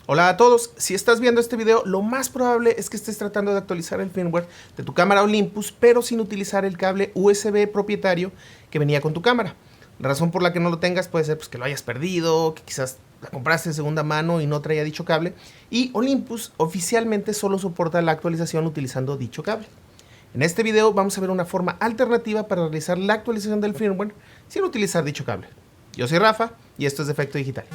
Hola a todos, si estás viendo este video, lo más probable es que estés tratando de actualizar el firmware de tu cámara Olympus, pero sin utilizar el cable USB propietario que venía con tu cámara. La razón por la que no lo tengas puede ser que lo hayas perdido, que quizás la compraste de segunda mano y no traía dicho cable, y Olympus oficialmente solo soporta la actualización utilizando dicho cable. En este video vamos a ver una forma alternativa para realizar la actualización del firmware sin utilizar dicho cable. Yo soy Rafa y esto es Defecto Digital.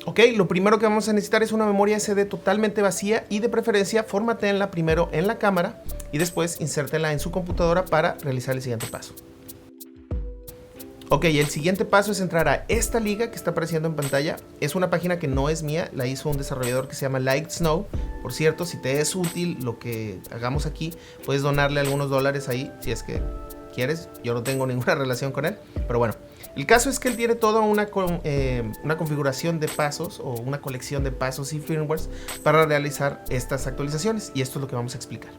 Ok, lo primero que vamos a necesitar es una memoria SD totalmente vacía y de preferencia formatéenla primero en la cámara y después insértenla en su computadora para realizar el siguiente paso. Ok, el siguiente paso es entrar a esta liga que está apareciendo en pantalla. Es una página que no es mía, la hizo un desarrollador que se llama LightSnow. Por cierto, si te es útil lo que hagamos aquí, puedes donarle algunos dólares ahí si es que quieres. Yo no tengo ninguna relación con él, pero bueno. El caso es que él tiene toda una configuración de pasos o una colección de pasos y firmwares para realizar estas actualizaciones, y esto es lo que vamos a explicar.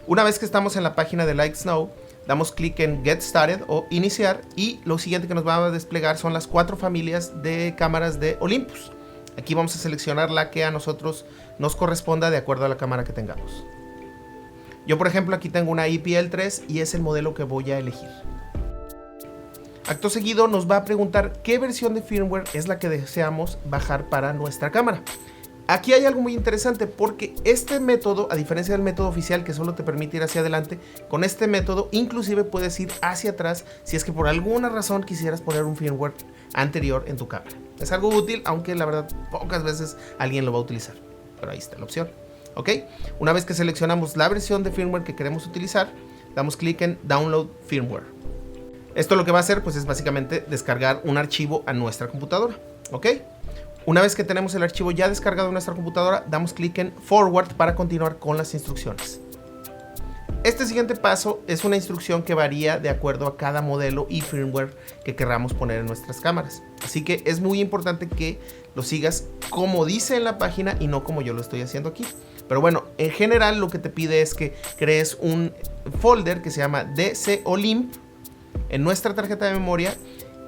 Una vez que estamos en la página de LightSnow, damos clic en Get Started o Iniciar, y lo siguiente que nos va a desplegar son las 4 familias de cámaras de Olympus. Aquí vamos a seleccionar la que a nosotros nos corresponda de acuerdo a la cámara que tengamos. Yo, por ejemplo, aquí tengo una IPL3 y es el modelo que voy a elegir. Acto seguido nos va a preguntar qué versión de firmware es la que deseamos bajar para nuestra cámara. Aquí hay algo muy interesante porque este método, a diferencia del método oficial que solo te permite ir hacia adelante, con este método inclusive puedes ir hacia atrás si es que por alguna razón quisieras poner un firmware anterior en tu cámara. Es algo útil, aunque la verdad pocas veces alguien lo va a utilizar, pero ahí está la opción. ¿Ok? Una vez que seleccionamos la versión de firmware que queremos utilizar, damos clic en Download Firmware. Esto lo que va a hacer es básicamente descargar un archivo a nuestra computadora. ¿Ok? Una vez que tenemos el archivo ya descargado en nuestra computadora, damos clic en Forward para continuar con las instrucciones. Este siguiente paso es una instrucción que varía de acuerdo a cada modelo y firmware que queramos poner en nuestras cámaras. Así que es muy importante que lo sigas como dice en la página y no como yo lo estoy haciendo aquí. Pero bueno, en general lo que te pide es que crees un folder que se llama DC Olymp en nuestra tarjeta de memoria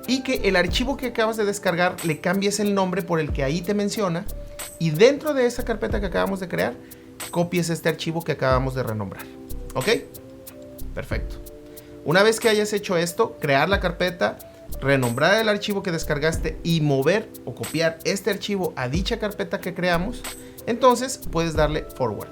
y que el archivo que acabas de descargar le cambies el nombre por el que ahí te menciona, y dentro de esa carpeta que acabamos de crear copies este archivo que acabamos de renombrar. ¿Ok? Perfecto. Una vez que hayas hecho esto, crear la carpeta, renombrar el archivo que descargaste y mover o copiar este archivo a dicha carpeta que creamos, entonces puedes darle forward.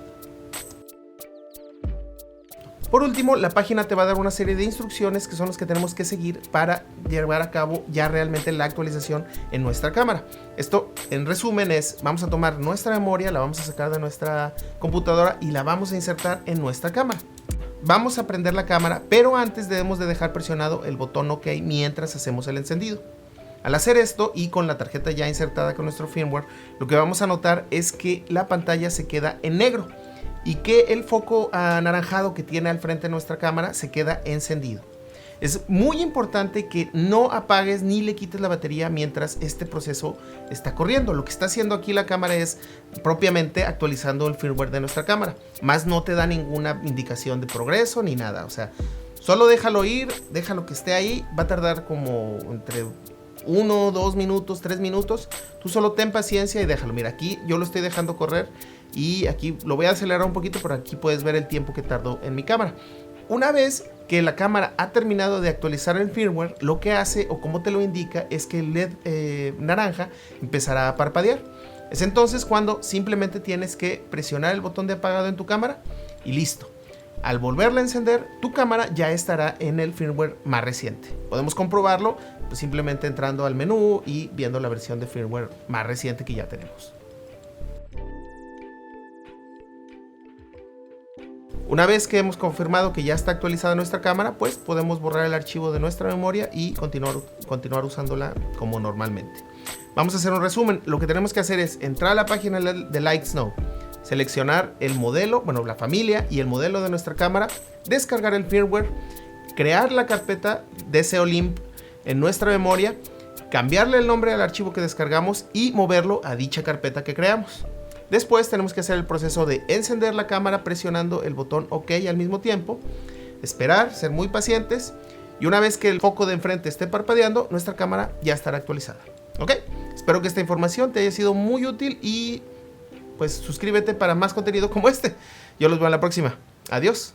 Por último, la página te va a dar una serie de instrucciones que son las que tenemos que seguir para llevar a cabo ya realmente la actualización en nuestra cámara. Esto, en resumen, es: vamos a tomar nuestra memoria, la vamos a sacar de nuestra computadora y la vamos a insertar en nuestra cámara. Vamos a prender la cámara, pero antes debemos de dejar presionado el botón OK mientras hacemos el encendido. Al hacer esto y con la tarjeta ya insertada con nuestro firmware, lo que vamos a notar es que la pantalla se queda en negro y que el foco anaranjado que tiene al frente de nuestra cámara se queda encendido. Es muy importante que no apagues ni le quites la batería mientras este proceso está corriendo. Lo que está haciendo aquí la cámara es propiamente actualizando el firmware de nuestra cámara, más no te da ninguna indicación de progreso ni nada. O sea, solo déjalo ir, déjalo que esté ahí. Va a tardar como entre 1, 2 minutos, 3 minutos. Tú solo ten paciencia y déjalo. Mira, aquí yo lo estoy dejando correr y aquí lo voy a acelerar un poquito, pero aquí puedes ver el tiempo que tardó en mi cámara. Una vez que la cámara ha terminado de actualizar el firmware, lo que hace, o como te lo indica, es que el LED naranja empezará a parpadear. Es entonces cuando simplemente tienes que presionar el botón de apagado en tu cámara y listo. Al volverla a encender, tu cámara ya estará en el firmware más reciente. Podemos comprobarlo simplemente entrando al menú y viendo la versión de firmware más reciente que ya tenemos. Una vez que hemos confirmado que ya está actualizada nuestra cámara, pues podemos borrar el archivo de nuestra memoria y continuar usándola como normalmente. Vamos a hacer un resumen. Lo que tenemos que hacer es entrar a la página de LightSnow, seleccionar el modelo, la familia y el modelo de nuestra cámara, descargar el firmware, crear la carpeta DC Olymp en nuestra memoria, cambiarle el nombre al archivo que descargamos y moverlo a dicha carpeta que creamos. Después tenemos que hacer el proceso de encender la cámara presionando el botón OK al mismo tiempo, esperar, ser muy pacientes Y una vez que el foco de enfrente esté parpadeando, nuestra cámara ya estará actualizada. ¿Ok? Espero que esta información te haya sido muy útil y pues suscríbete para más contenido como este. Yo los veo en la próxima. Adiós.